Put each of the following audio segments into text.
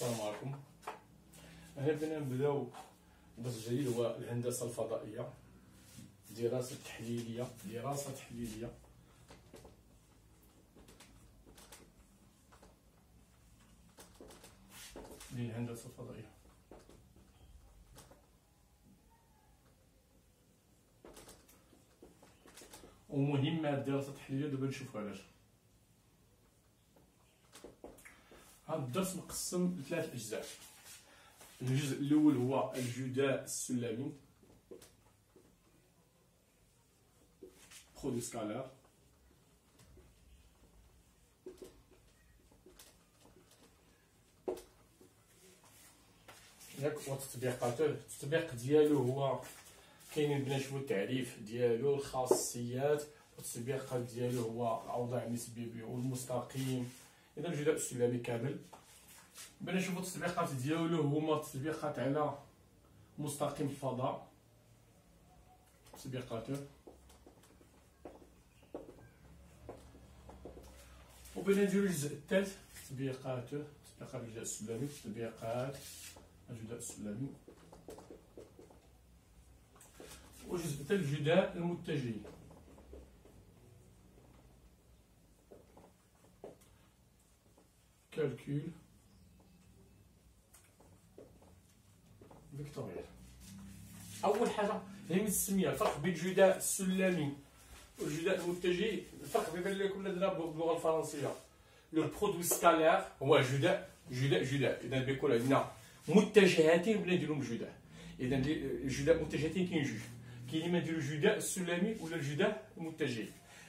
السلام عليكم. هنا بدنا نبداو درس جديد هو الهندسة الفضائية، دراسة تحليلية للهندسة الفضائية. ومهمة الدراسة التحليلية، دابا نشوفو علاش. هذا الدرس مقسم لثلاث أجزاء. الجزء الأول هو الجداء السلمي برودوي سكالار، وتطبيقاته. التطبيق ديالو هو كاينين بنا نشوفو التعريف ديالو، الخاصيات، والتطبيقات ديالو هو الأوضاع النسبية والمستقيم. إذا الجداء السلمي كامل بنا نشوفو التطبيقات ديالو هما تطبيقات على مستقيم الفضاء، تطبيقاته، وبنا نديرو الجزء الثالث تطبيقاته، تطبيقات الجداء السلمي، تطبيقات الجداء السلمي، والجزء الثالث الجداء المتجه. كالكول فيكتوريال. اول حاجه هي من السميه، الفرق بين الجداء السلمي والجداء المتجه. الفرق بين لكم درنا باللغه الفرنسيه. لو برودوي سكالير هو جداء. اذا بيكون عندنا متجهتين بلا نديرهم جداء. اذا الجداء متجهتين كاين جوج، كاين اللي نديرو الجداء السلمي ولا الجداء المتجه.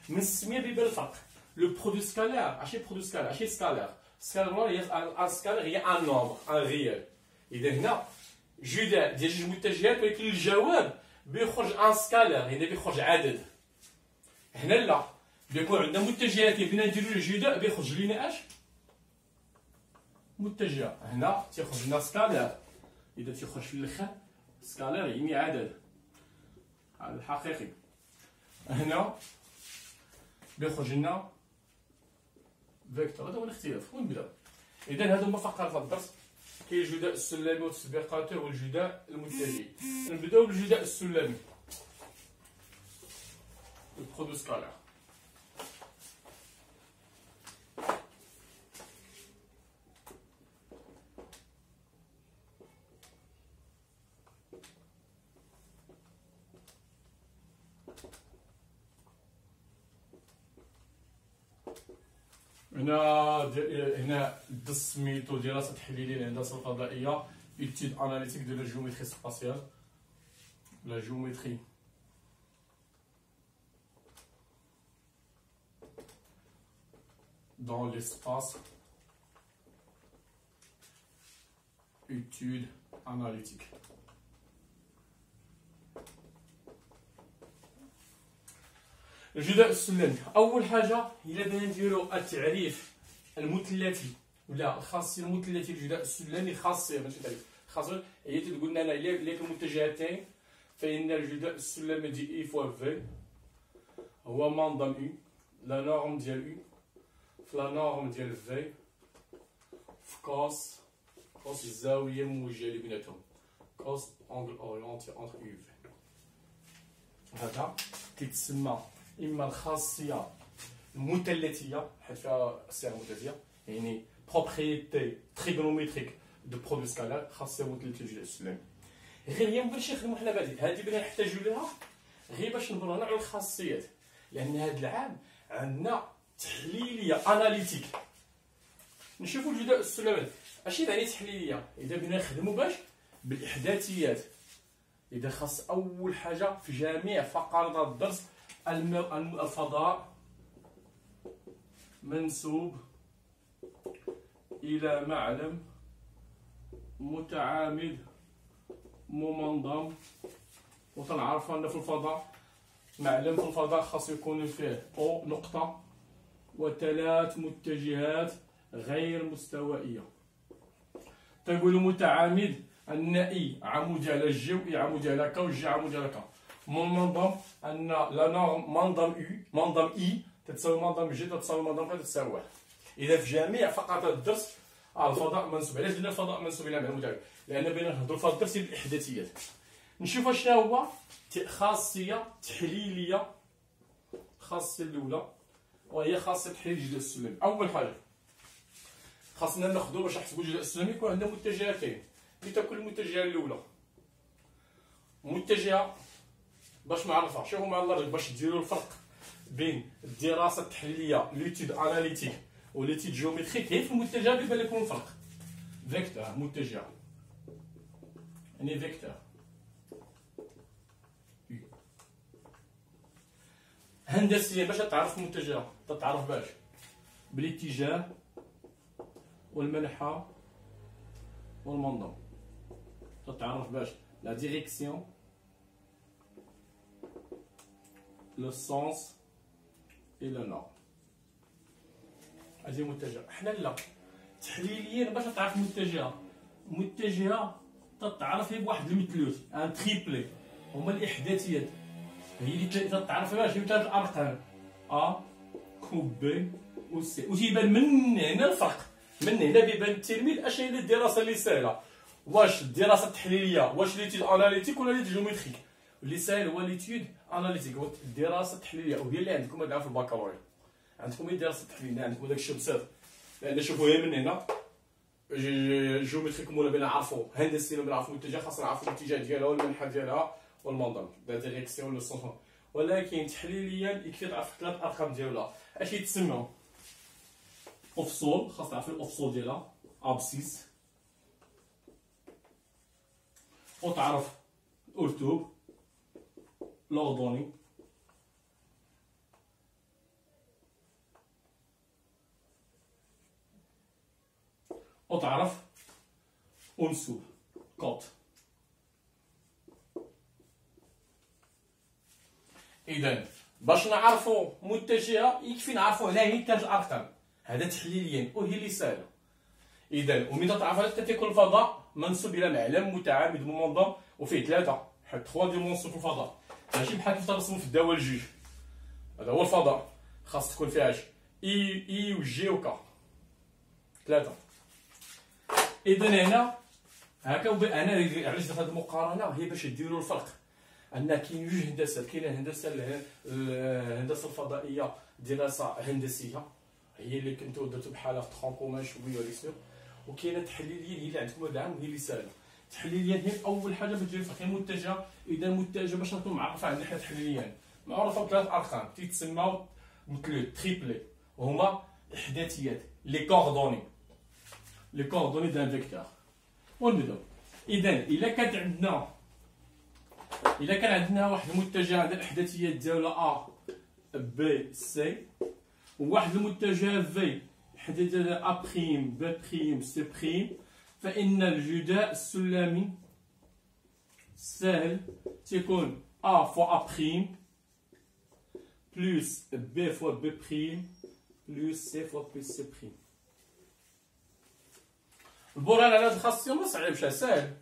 من السميه بيبان الفرق. لو برودوي سكالير ماشي برودوي سكالير، ماشي سكالير. سكالير هي سكالير هي ان نومبر، ان ريال. اذا هنا جداء ديال جوج متجهات، ولكن الجواب بيخرج ان سكالير، هنا بيخرج عدد. هنا لا، بيكون عندنا متجهات بدنا نديرو الجداء بيخرج لينا اش؟ متجهه. هنا تيخرج لنا سكالير. اذا تيخرج في الاخر سكالير يعني عدد، هذا الحقيقي. هنا بيخرج لنا فيكتور. هذا هو الاختلاف. ونبدا. اذا هادو هما فقرات الدرس. كاين الجداء السلمي وتطبيقاته والجداء المتجه. نبداو بالجداء السلمي، البرودوي سكالار. هنا الدرس سميتو دراسة تحليلية للهندسة الفضائية، إيتود أناليتيك دو لا جيومتري سباسيال، لا جيومتري dans l'espace, étude analytique. الجداء السلمي، أول حاجة إلا بدنا نديرو التعريف المثلثي ولا الخاصية المثلثية للجداء السلمي. خاصية ماشي تعريف، خاصية هي تقول لنا إلا كانوا متجهتين فإن الجداء السلمي دي إي فوا في هو منظم إي، لا نورم ديال إي في لا نورم ديال في كوس الزاوية الموجهة اللي بيناتهم، كوس أونغل أورينتي أونتر إي في. هذا كيتسمى إما الخاصية المثلثية حيت فيها صيغة مثلثية، يعني بروبريتي تريغونوميتريك دو برودوي سكالار، خاصية مثلثية للجداء السلمي. غير هي مبغيتش نخدمو حنا بهادي، هادي بغينا نحتاجو ليها غير باش نهضرو هنا على الخاصيات، لأن هاد العام عندنا تحليلية أناليتيك. نشوفو الجداء السلمي اش يعني تحليلية. إذا بغينا نخدمو باش بالإحداثيات، إذا خاص أول حاجة في جميع فقرات الدرس الفضاء منسوب إلى معلم متعامد ممنظم. وتنعرفو أن في الفضاء معلم في الفضاء خاص يكون فيه أو نقطة وثلاث متجهات غير مستوائية. تقول متعامد أن إي عمودي على الجي وإي عمودي على كا والجي عمودي على كا. منظم أن لا نورم منظم إي تتساوي منظم جي تتساوي منظم كا تتساوي واحد. إذا في جميع فقرات الدرس الفضاء منسوب. علاش درنا الفضاء منسوب الى معلوم متعدد؟ لان بغينا نهضروا في هذا الدرس ديال الاحداثيات. نشوفوا شنو هو خاصيه تحليليه. الخاصيه الاولى وهي خاصيه تحليل الجداء السلمي. اول حاجه خاصنا ناخذوا باش نحسبوا الجداء السلمي يكون عندنا متجهتين. اللي تكون المتجهه الاولى متجهه باش نعرفها. شوفوا مع الله باش ديروا الفرق بين الدراسه التحليليه ليتود اناليتيك وليتود جيومتريك، هي في المتجه اللي يبان لكم الفرق. فيكتور متجه يعني فيكتور هندسيا. باش تعرف المتجه تتعرف باش بالاتجاه والمنحى والمنظم. تتعرف باش لا ديريكسيون لو سونس اي لو نورم. هذه متجه. حنا لا تحليليا باش تعرف متجهه تتعرف هي بواحد المثلوث ان تريبلي. هما الاحداثيات هي اللي تتعرف باش هي ثلاث الارقام ا و بي و سي. وتيبان من هنا الفرق. من هنا بيبان التلميذ اش هي الدراسه اللي ساهله. واش الدراسه التحليليه واش ليتود اناليتيك ولا ليتود جيومتريك. اللي ساهل هو ليتود اناليتيك، هو الدراسه التحليليه، وهي اللي عندكم هنا في البكالوريا. عندكم هي الدراسه التحليليه، عندكم داك الشيء بسيط. لان شوفوا هي من هنا جيومتريك ولا بغينا نعرفوا هندسي ولا نعرفوا الاتجاه، خاصنا نعرفوا الاتجاه ديالها والمنحى ديالها والمنظم لا ديريكسيون لو سونس. ولكن تحليليا يكفي تعرف ثلاث ارقام ديالها اش يتسموا افصول. خاص تعرف الافصول ديالها ابسيس، وتعرف الارتوب لوردوني، وتعرف انسوب كوت. اذا باش نعرفوا متجهه يكفي نعرفوا عليها هي ثلاث الارقام. هذا تحليليا وهي اللي ساهله. اذا ومن تعرف على تكون الفضاء منسوب الى معلم متعامد منظم وفيه ثلاثه حيت 3 ديمونسيون في الفضاء، ماشي بحال كيف ترسموا في الدواء الجوج. هذا هو الفضاء، خاص تكون فيها اي و جي و كا ثلاثه. اذا هنا هكا انا علاش درت هذه المقارنه هي باش ديروا الفرق. ان كاين جوج هندسات، كاينه الهندسه الفضائيه دراسه هندسيه هي اللي كنتو درتو بحالها في ترونكومان شويه ولا سير، وكاينه تحليليه هي اللي عندكم هذا العام وهي اللي ساهله. تحليليا هي اول حاجه باش دير الفرق. متجه اذا متجه باش نكون معرفه عندنا حنا تحليليا معروفه بثلاث ارقام تيتسماو مثل تريبلي، وهما احداثيات لي كوردوني دان فيكتور. ونبداو. اذا الا كان عندنا واحد المتجه عندنا الاحداثيات ديالها ا بي سي، وواحد المتجه في الاحداثيات ديالها ا بريم بي بريم سي بريم، فان الجداء السلمي سهل تيكون ا فوا ا بريم بلس بي فوا بي بريم بلس سي فوا بي سي بريم. البرهان على هاد الخاصيه ما صعيبش، ساهل.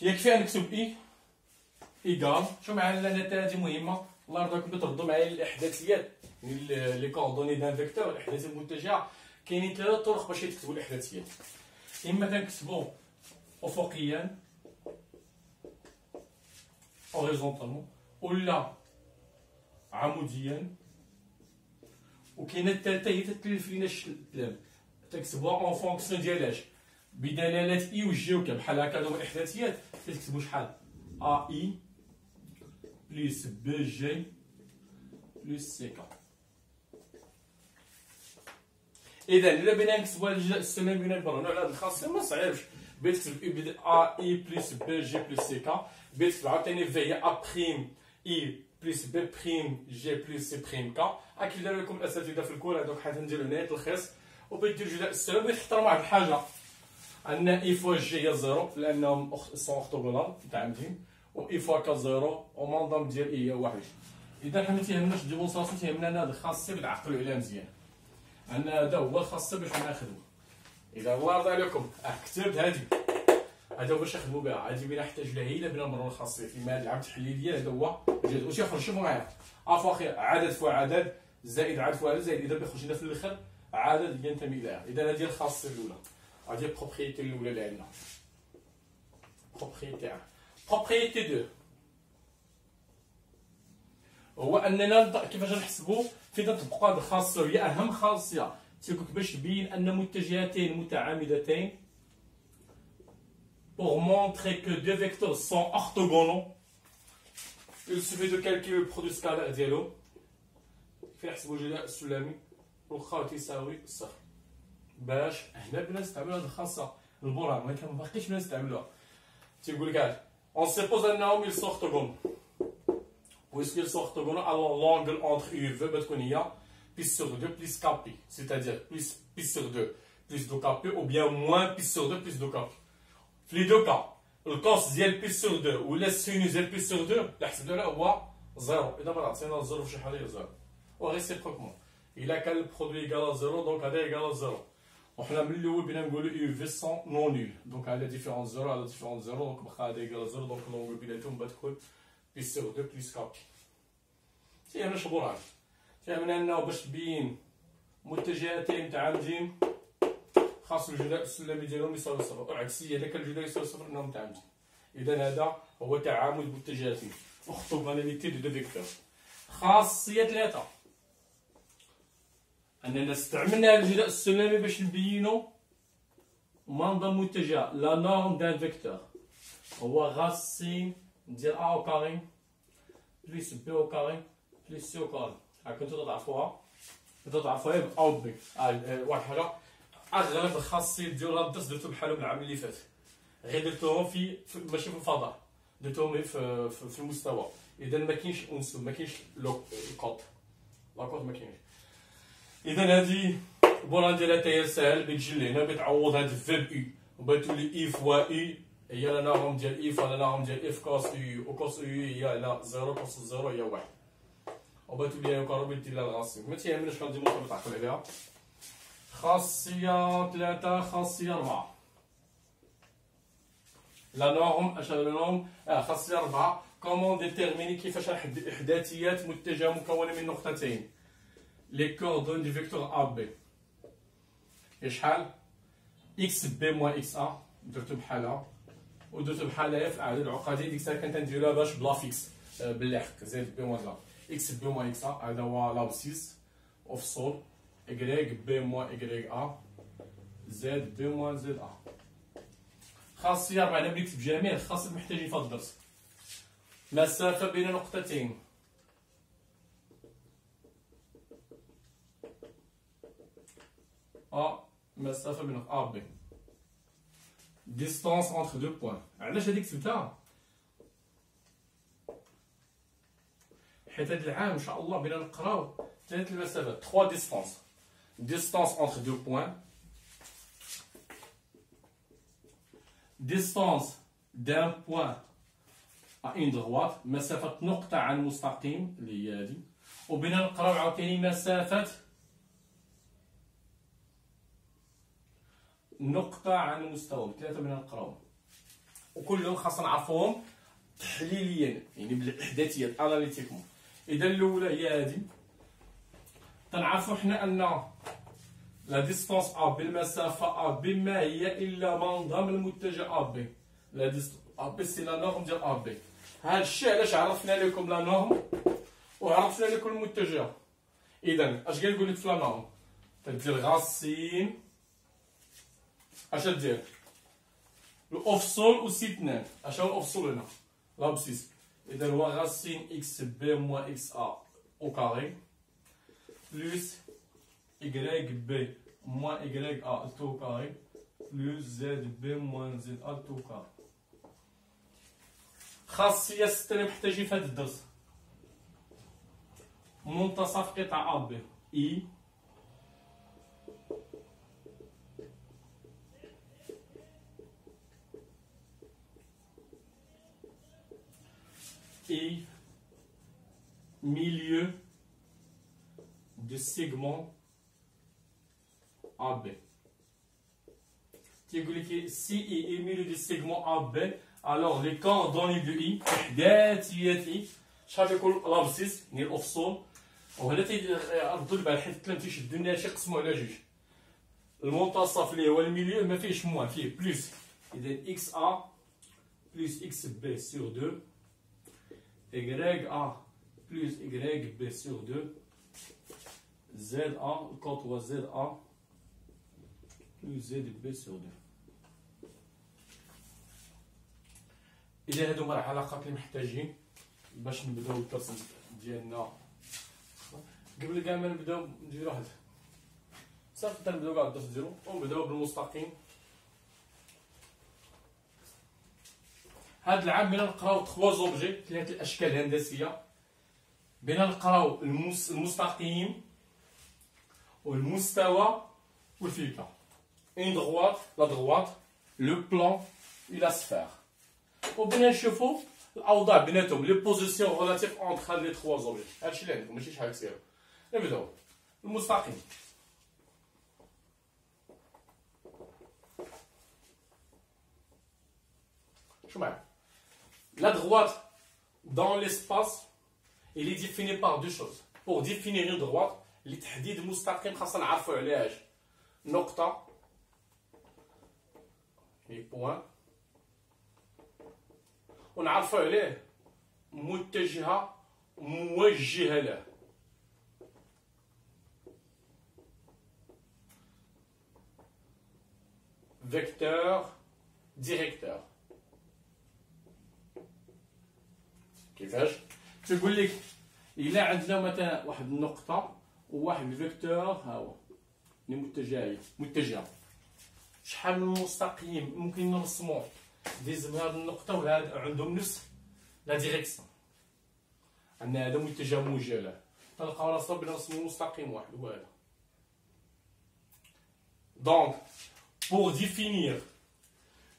يكفي ان نكتب اي ايكال. شوف معايا النتائج هذه مهمه، الله يرضيكم تردوا معايا الاحداثيات لي كوردوني دان فيكتور. الاحداثيات المتجهه كاينين ثلاثه طرق باش تكتبوا الاحداثيات. اما تنكتبوا افقيا اوريزونتالمون ولا عموديا، وكاينه الثالثه هي تتلف لينا الكلام تكتبوها اون فونكسيون ديالاش بدلاله اي و جي وكا بحال هكا. هادو الاحداثيات تكتبوا شحال ا اي بلس بي جي بلس سي كا. اذا الا بغينا نكتبوا الجداء السلمي بغينا نبرهنوا على هاد الخاصيه ما صعيبش. بغيت تكتب ا اي بلس بي جي بلس سي كا، بغيت تكتب عاوتاني في هي ا بريم اي بلس بي بريم جي بلس سي بريم كا. هاكي داروا لكم الاساتذه في الكور هذوك حيت نديرو نهايه الخيص. وبغيت دير الجداء السلمي بغيت تحترم واحد الحاجه، ان اي فوا جي هي زيرو لانهم سون اورتوغونال متعامدين، و اي فوا كا زيرو ومنظم ديال اي هي واحد. اذا حنا متيهمناش ديمونستراسيون، تيهمنا هاد الخاصيه بتعقلوا عليها مزيان، ان هذا هو الخاصيه باش ناخذوا. اذا الله يرضي عليكم كتبت هذا هو باش نخدموا بها. هذه بلا نحتاج لها الا بلا نمروا الخاصيه في هذا العام التحليليه. هذا هو واش يخرج. شوفوا معايا ا فوا عدد فوا عدد زائد عدد فوا عدد زائد. اذا بيخرج لنا في الاخر عدد ينتمي اليها. اذا هذه الخاصيه الاولى، هذه البروبريتي الاولى اللي عندنا. بروبريتي 1. بروبريتي 2 هو اننا كيفاش نحسبوا فين نطبقوا هذه الخاصيه، هي اهم خاصيه تيقول لك باش تبين ان متجهتين متعامدتين. Pour montrer que deux vecteurs sont orthogonaux, il suffit de calculer le produit scalaire ديالو. كيف نحسبوا الجداء السلمي واخا تيساوي صفر. باش هنا بنا نستعملوا هذه الخاصه البرهان، ولكن ما باقيش بنا نستعملوها. تيقول لك on suppose انهم ils sont orthogonaux. Puisqu'ils sont orthogonaux, alors l'angle entre UV بتكون هي pi sur 2 plus kp, c'est-à-dire plus pi sur 2 plus 2 kp ou bien moins pi sur 2 plus 2 kp. في لي دو كا الكوس ديال بي سور 2 ولا السينوس ديال بي سور 2 اللي حسبنا له هو زيرو. اذا ما عطينا زيرو في شي حاله هي زيرو. وريسيبروكمون الا كان البرودوي ايكال زيرو دونك هذا ايكال زيرو. وحنا من الاول بغينا نقولوا يو في سون نون نول، دونك على ديفيرونس زيرو على ديفيرونس زيرو، دونك بقى هذا ايكال زيرو، دونك لونغول بيناتهم غتكون بي سور 2 بلس كابي. تيهمنا شبوران، تيهمنا انه باش تبين متجهتين متعامدين خاص الجداء السلمي ديالهم يساوي صفر، والعكسيه اذا كان الجداء يساوي صفر انهم متعامدين. اذا هذا هو تعامد متجهتين، اورثوغوناليتي دو دو فيكتور. خاصيه 3 اننا استعملنا الجداء السلمي باش نبينوا منظم متجه لا نورم دان فيكتور هو غاسين ديال ا او كاري بلس بي او كاري بلس سي او كاري. هاكا نتو تضعفوها ب او بي. واحد الحاجه، اغلب الخاصيات ديال هاد الدرس درتو بحالهم العام اللي فات، غير درتوهم في ماشي في الفضاء، درتوهم في المستوى. اذا ما كاينش انسو، ما كاينش الكود، لاكود ما كاينش. اذا هادي البولان ديالها حتى هي ساهل، بتجي لهنا بتعوض هاد في ب اي وبتولي اي فوا اي هي لا نورم ديال اي فوا لا نورم ديال اف كوس اي، وكوس اي هي لا زيرو، كوس زيرو هي واحد، وبتولي هي كاربيتي لا الغاسين. ما تيهمناش شحال ديال المطلق تعقل عليها. خاصية 3 خاصية 4 لا نورم اش لا نورم خاصية 4 كومون ديتيرميني كيفاش نحدد احداثيات متجه مكونة من نقطتين لي كوردون دي فيكتور ا بي. شحال اكس بي موان اكس ا درتو بحالها، ودرتو بحالها في اعداد العقدين. ديك الساعه كنت نديروها باش بلا فيكس باللاحق زائد بي موان لا اكس بي موان اكس ا، هذا هو لابسيس اوفسول Y B moins YA Z B moins ZA. خاصية 4 أنا بنكتب جميع الخاصيات المحتاجين في هذا الدرس. مسافة بين نقطتين مسافة بين A B. Distance entre deux points. علاش هادي كتبتها؟ حيت هاد العام إن شاء الله بغينا نقراو 3 المسافات 3 ديستانس. Distance entre deux points, distance d'un point à une droite، مسافة نقطة عن مستقيم اللي هي هادي، وبينا نقراو عاوتاني مسافة نقطة عن المستوى، ثلاثة بينا نقراوهم، وكلهم خاصنا نعرفوهم تحليليا يعني بالاحداثيات اناليتيكمون. إذا الأولى هي هادي، تنعرفو حنا أن لا ديستونس ا بي المسافة ا بي ما هي إلا منظم المتجه ا بي. لا ديستونس ا بي سي لا نورم ديال ا بي. هاد الشيء علاش عرفنا لكم لا نورم وعرفنا لكم المتجه. إذا اش كنقول لك في لا نورم؟ تدير غاسين اش دير؟ الأوفسول وسي 2. اش هو الأوفسول هنا؟ لابسيس. إذا هو غاسين اكس بي موان اكس ا او كاري plus YB moins YA tout carré plus ZB moins ZA tout carré. خاصية 6 اللي محتاجين في هذا الدرس. منتصف قطع AB I milieu de segment AB. تيقول لك سي اي ميلو دو سيغمون ا بي، الوغ لي كوردوني دو اي احداثيات اي شحال يكون لابسيس يعني الافصول. وهنا تيردوا البال حيت الكلام تيشدو لنا شي قسمو على جوج، المنتصف اللي هو الميليو ما فيهش موان، فيه بلس. اذا اكس ا بلس اكس بي سور 2 y a plus y b sur 2 z a quand on z a plus z b sur 2. إذا هادو راه علاقات اللي محتاجين باش نبداو الدرس ديالنا. قبل كاع ما نبداو نديرو واحد صافي تنبداو كاع الدرس ديالو ونبداو بالمستقيم. هاد العام بينا نقراو 3 زوبجي، 3 الاشكال الهندسيه. بينا نقراو المستقيم والمستوى والفيكا. اون دغوات لا دغوات لو بلان و لا سفير. وبينا نشوفو الاوضاع بيناتهم لي بوزيسيون ريلاتيف اونتر هاد لي 3 زوبجي. هادشي اللي عندكم ماشي شحال كثير. نبداو المستقيم. شو معايا؟ La droite dans l'espace, il est défini par deux choses. Pour définir une droite, لتحديد مستقيم خاصنا نعرفو علاش نقطة هي بوان ونعرفو عليه متجهة موجهة له. Vecteur, directeur. كيفاش؟ تقول لك إلا عندنا مثلا واحد النقطة وواحد الفيكتور ها هو اللي متجهة. شحال من مستقيم ممكن نرسمو ديز من هاد النقطة وهاد عندهم نفس لا ديريكسيون. عندنا هذا متجه موجه له. تلقاو راسنا بنرسمو مستقيم واحد هو هذا. دونك pour définir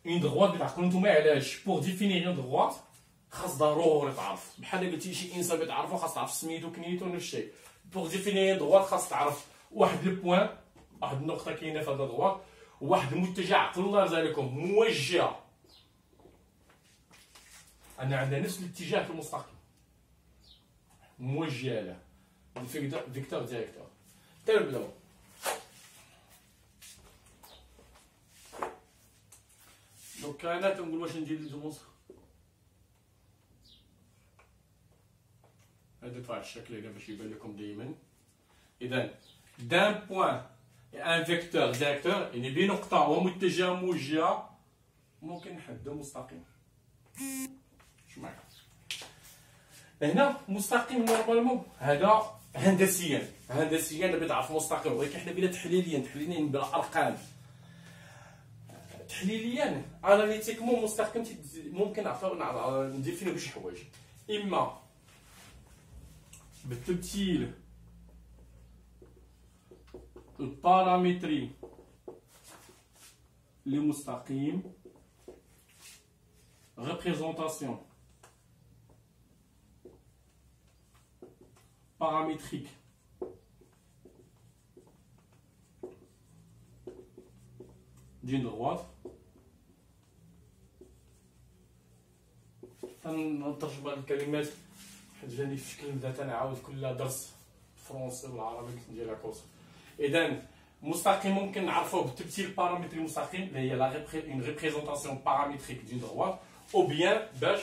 une droite تعقلوا نتوما علاش pour définir une droite خاص ضروري تعرف بحال قلتي شي انسان بتعرفو خاص تعرف سميتو كنيتو نفس الشيء. بوغ ديفينير دغوات خاص تعرف واحد البوان واحد النقطه كاينه في هذا دغوات وواحد المتجه عقل الله رزقكم موجهه. عندنا نفس الاتجاه في المستقيم موجهه له فيكتور ديريكتور. تنبداو دونك انا تنقول واش ندير الجموس هذا بواحد الشكل هنا باش يبان لكم دائما. اذا دان بوان ان فيكتور ديريكتور يعني بنقطه ومتجهه موجهه ممكن نحددو مستقيم. شو معاك هنا مستقيم نورمالمون هذا هندسيا دابا تعرف مستقيم، ولكن حنا بلا تحليليا بالارقام. تحليليا اناليتيكمون مستقيم ممكن ندير فيه بشي حوايج، اما بالتمثيل البارامتري لمستقيم représentation paramétrique d'une droite. تنترجم هاد الكلمات حيت جاني في شكل نبدا تنعاود كل درس فرونسي والعربي نديرها كورس. اذا مستقيم ممكن نعرفوه بالتمثيل البارامتري المستقيم اللي هي اون ريبريزونطاسيون بارامتريك دون دروات او بيان باش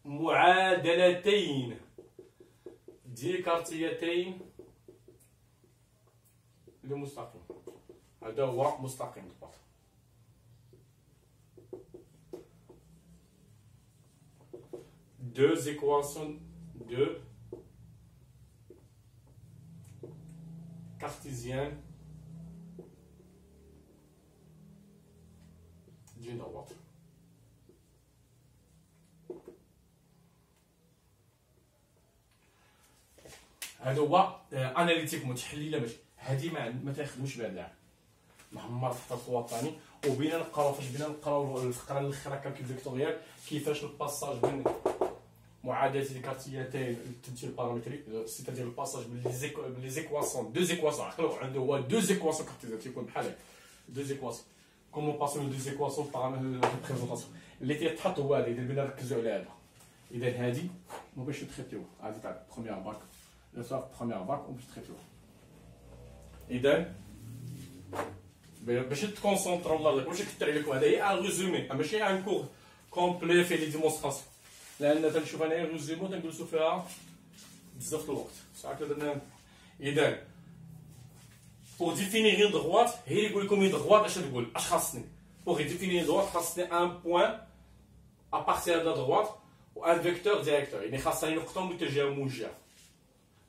معادلتين ديكارتيتين لمستقيم. هذا هو مستقيم بالضبط. Deux équations cartésiennes d'une droite. هذا هو اناليتيك متحلله باش هذه ما تاخذوش بهذا العام ما عمر تحت الخطوه الثاني. وبينا نقراو فاش بينا نقراو الفقره الاخيره كالكول فيكتوريال كيفاش الباساج بين معادلات ديكارتيتين التمثيل البارامتريك سيتادير الباساج بين لي زيكواسيون دو زيكواسيون عقلوا عنده هو دو زيكواسيون كارتيزيان تيكون بحال هكا دو زيكواسيون كومون باسو دو زيكواسيون ريبريزونطاسيون اللي تيتحط هو هذا اذا بينا نركزوا على هذا. اذا هذه ما باش نتريتيو هذه تاع بروميير باك لا صاف بروميير باك وباش نتريتيو. اذا باش تكونسونطرو الله باش نكثر عليكم. هذا هي ان ريزومي ماشي ان كور كومبلي فيه لي ديمونستراسيون، لان تنشوف انايا ريزومي تنجلسو فيها بزاف د الوقت. ساعات درنا اذا بور ديفينير اون دغوات هي يقول لكم اون دغوات اش تقول اش خاصني. بور ديفينير دغوات خاصني ان بوين ا بارتير دو دغوات و ان فيكتور ديريكتور، يعني خاصني نقطه متجهه موجهه.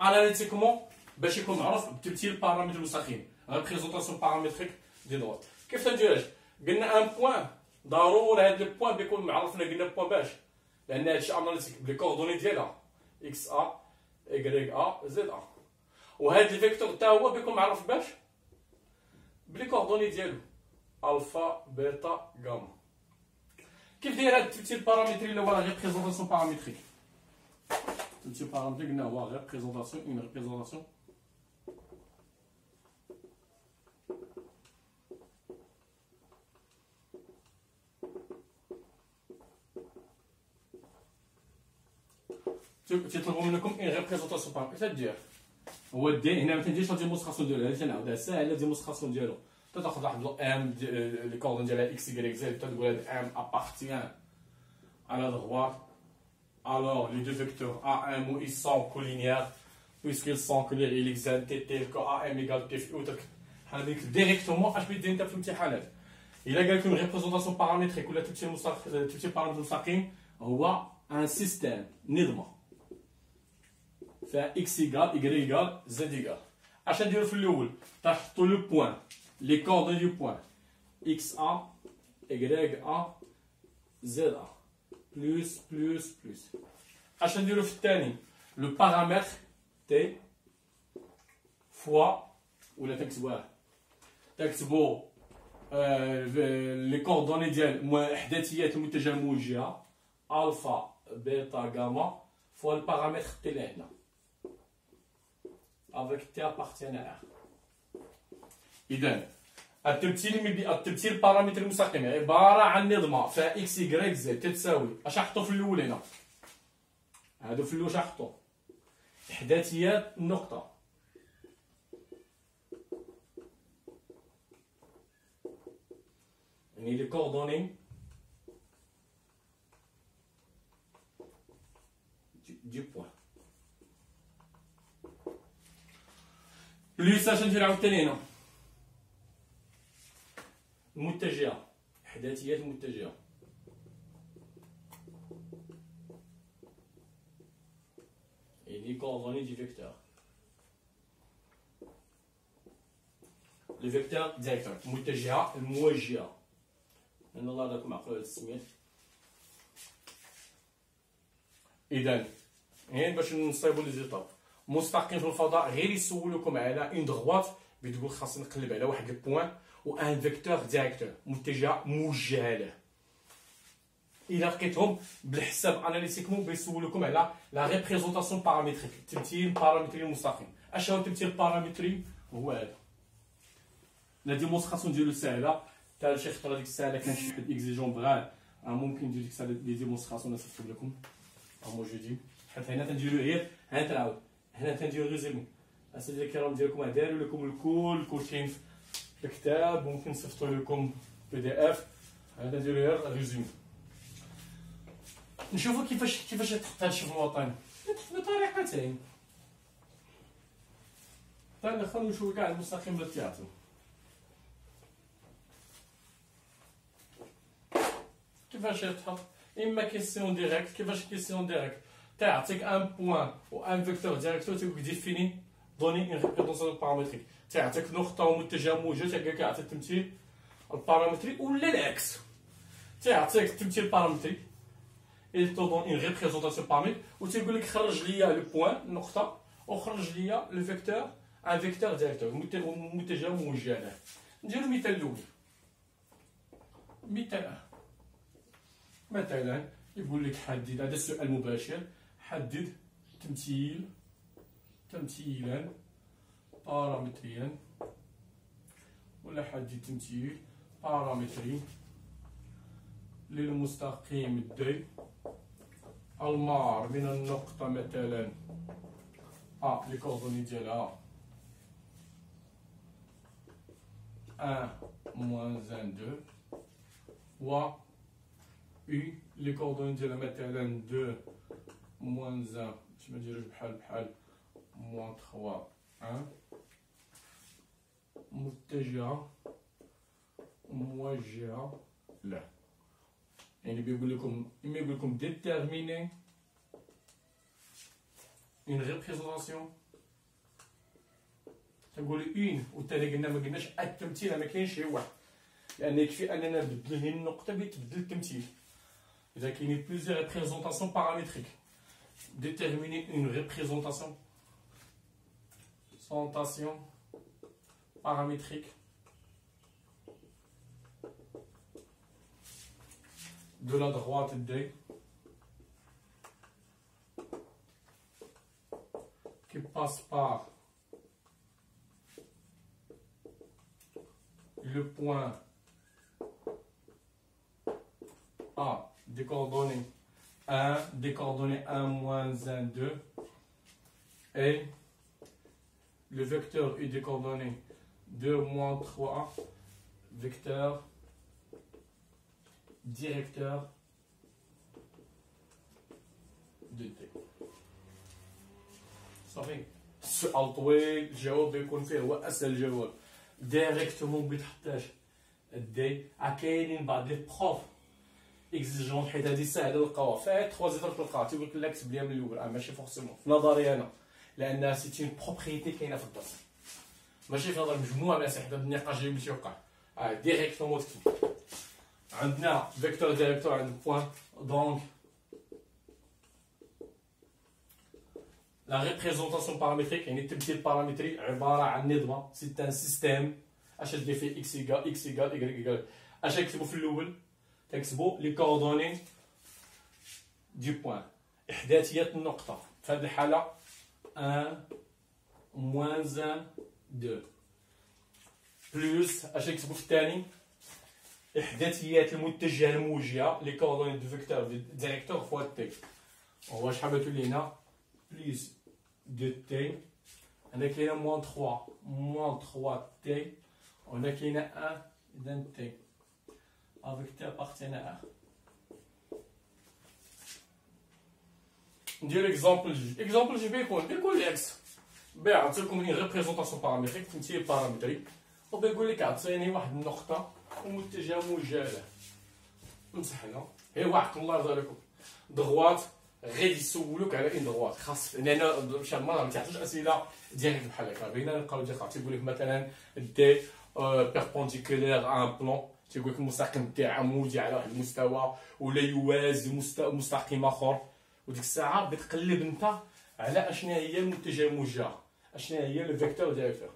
اناليتيكمون باش يكون معروف بتمثيل بارامتر المستقيم، ريبريزونطاسيون بارامتريك دي دغوات. كيف تنديرها؟ قلنا ان بوين ضروري هذا البوين بيكون معروف. قلنا بوين باش لان هادشي اناليتيك بلي كوردوني ديالها اكس ا اي ا زد ا، وهذا الفيكتور حتى هو بيكون معروف باش بلي كوردوني ديالو الفا بيتا غاما. كيف داير هاد التمثيل البارامتري اللي هو ريبريزونطاسيون بارامتريك؟ التمثيل البارامتريك قلنا هو ريبريزونطاسيون اون ريبريزونطاسيون تيطلبوا منكم اون ريبريزونطاسيون بارامتريك تدير هو دي هنا ما تنديرش لا ديمونستراسيون ديالو. هادشي نعاودها ساهله ديمونستراسيون ديالو. تاخذ واحد ام لي كوردون ديالها اكس واي زد، تقول هذا ام ابارتيان على droite. Alors les deux vecteurs AM où ils sont collinéaires puisqu'ils sont collinéaires il existe tel que AM égale T في اوتر. هذيك ديريكتومون اش بغيت دير انت في الامتحانات. الا قال لكم ريبريزونطاسيون بارامتريك ولا تمثيل بارامتر مستقيم هو ان سيستيم نظمه فيها اكس ايكال y ايكال زد ايكال. اش نديرو في الاول؟ تحطوا لو بوين لي كوردوني دو بوين اكس ا y ا زد ا بلس بلس بلس. اش نديرو في الثاني؟ لو بارامتر تي فوا ولا تكتبوا لي كوردوني ديال احداثيات المتجه الموجهه الفا بيتا غاما فوا البارامتر تي اللي هنا avec T appartient à R. إذا التمثيل البارامتري المستقيم عبارة عن نظمة فيها إكس إكغيك زد تتساوي اش نحطو في الأول هنا؟ هادو في الأول اش نحطو؟ إحداثيات النقطة يعني لي كوردوني دي بوين بليس اش ندير عاوتاني هنا؟ المتجهة إحداثيات المتجهة يعني كوردوني دي فيكتور لو فيكتور ديريكتور المتجهة الموجهة. لأن الله راكم عقلوا هاد السميات. إذا هنا باش نصايبو لي زيطاب مستقيم في الفضاء غير يسولوكم على اون دغوات بتقول خاصني نقلب على واحد البوين و ان فيكتور ديريكتور متجه موجهه له. الا لقيتهم بالحساب اناليتيكمون بيسولوكم على لا ريبريزونطاسيون بارامتريك التمثيل البارامتري المستقيم. اش هو التمثيل البارامتري؟ هو هذا. لا ديمونستراسيون ديالو ساهله تاع شي خطره ديك الساعه كان شي حد اكزيجون بغا ممكن ندير ديك الساعه لي ديمونستراسيون نصيفط لكم موجودين. حيت هنا تنديرو غير هنا تنعاود هنا تنديرو ريزومي. اساتذه الكرام ديالكم داروا لكم الكل كاين في الكتاب ممكن نصيفطو لكم PDF. هذا نديرو غير ريزومي. نشوفو كيفاش تحط هادشي في الوطن بطريقتين. تندخلو نشوفو كاع المستقيم ديال التياترو. كيفاش يتحط؟ اما كيسيون ديريكت. كيفاش كيسيون ديريكت؟ تعطيك ان بوين و ان فيكتور ديريكتور تيقولك ديفيني دوني اون ريبريزونطاسيون بارامتريك. تعطيك نقطة ومتجه موجه تلقاك يعطي التمثيل البارامتري ولا العكس. تعطيك التمثيل البارامتري il te donne une représentation paramétrique و تيقول لك خرج ليا لو بوين نقطة وخرج ليا لو فيكتور ان فيكتور ديريكتور متجه موجه له. نديرو المثال الأول. مثلا يقول لك حدد هذا السؤال مباشر حدد تمثيلا بارامتريا ولا حدد تمثيل بارامتري للمستقيم الدي المار من النقطة مثلا لي كوردوني ديالها moins 1 2 و U les coordonnées ديالها مثلا 2 moins 1 باش ما نديروش بحال moins 3 1 متجهة موجهة له. يعني بيقول لكم إما يقول لكم déterminer une représentation. تنقول une والثاني قلنا ما قلناش التمثيل، ما كاينش شي واحد، لأن يكفي أننا نبدل هذه النقطة بتبدل التمثيل. إذا كاينين plusieurs représentations paramétriques. Déterminer une représentation paramétrique de la droite D qui passe par le point A des coordonnées 1, des coordonnées 1, moins 1, 2 et le vecteur U des coordonnées 2, moins 3, vecteur directeur de T. صافي السؤال طويل، الجواب يكون فيه هو اسهل جواب ديريكتومون بيتحطاش دي. كاينين بعض لي بروف اكزيجون حيت هادي ساهله نلقاوها فيها 3 زيتر تلقاها تيقول لك لا كتب ليها من الاول، ماشي فورسيمون في نظري انا، لان سيتي اون بروبريتي كاينه في الدرس، ماشي في نظر مجموعه الناس حدا النقاش اللي باش يوقع ديريكتومون تكتب. عندنا فيكتور ديريكتور عند بوان دونك لا ريبريزونطاسيون بارامتريك، يعني التمثيل البارامتري عباره عن نظمه، سي ان سيستيم اش اللي فيه اكس ايكال اكس ايكال ايكغيك ايكال. اش نكتبوا في الاول؟ تكتبوا لي كوردوني دي بوان، احداثيات النقطه، في هذه الحاله 1 moins 1 2 بلس اش نكتبوا في الثاني؟ احداثيات المتجهه الموجهه لي كوردوني دو فيكتور ديريكتور فوا تي. هو شحال بتولي لينا؟ بلس دو تي، هنا كاينه موان 3 موان 3 تي، وهنا كاينه 1 اذا تي افيك تي ابارتينا 1. ندير اكزومبل جوج. اكزومبل جوج بيكون اكس بي عطيكم لي ريبريزونطاسيون بارامتريك، تمثيل بارامتري، وبيقول لك عطيني واحد النقطه ومتجهه موجهه له. مسحنا هي واحد الله يرضى عليكم دغوات غادي يسولوك على ان دغوات خاص، لان شحال مره ما تعطوش اسئله ديريكت بحال هكا، بغينا نلقاو ديك تيقول لك مثلا دي بيربونديكولير ان بلون، تيقول لك المستقيم تاع عمودي على واحد المستوى ولا يوازي مستقيم اخر، وديك الساعه بتقلب انت على اشنا هي المتجهه الموجهه، اشنا هي لو فيكتور ديريكتور.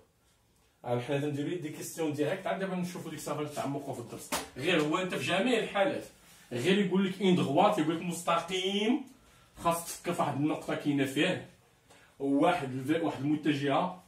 حنا نديرو دي كيستيون ديريكت، عاد دابا نشوفو ديك الساعه نتعمقوا في الدرس. غير هو انت في جميع الحالات غير يقول لك ان دغوات، يقول لك مستقيم خاص تفكر في واحد النقطه كاينه فيه واحد المتجهه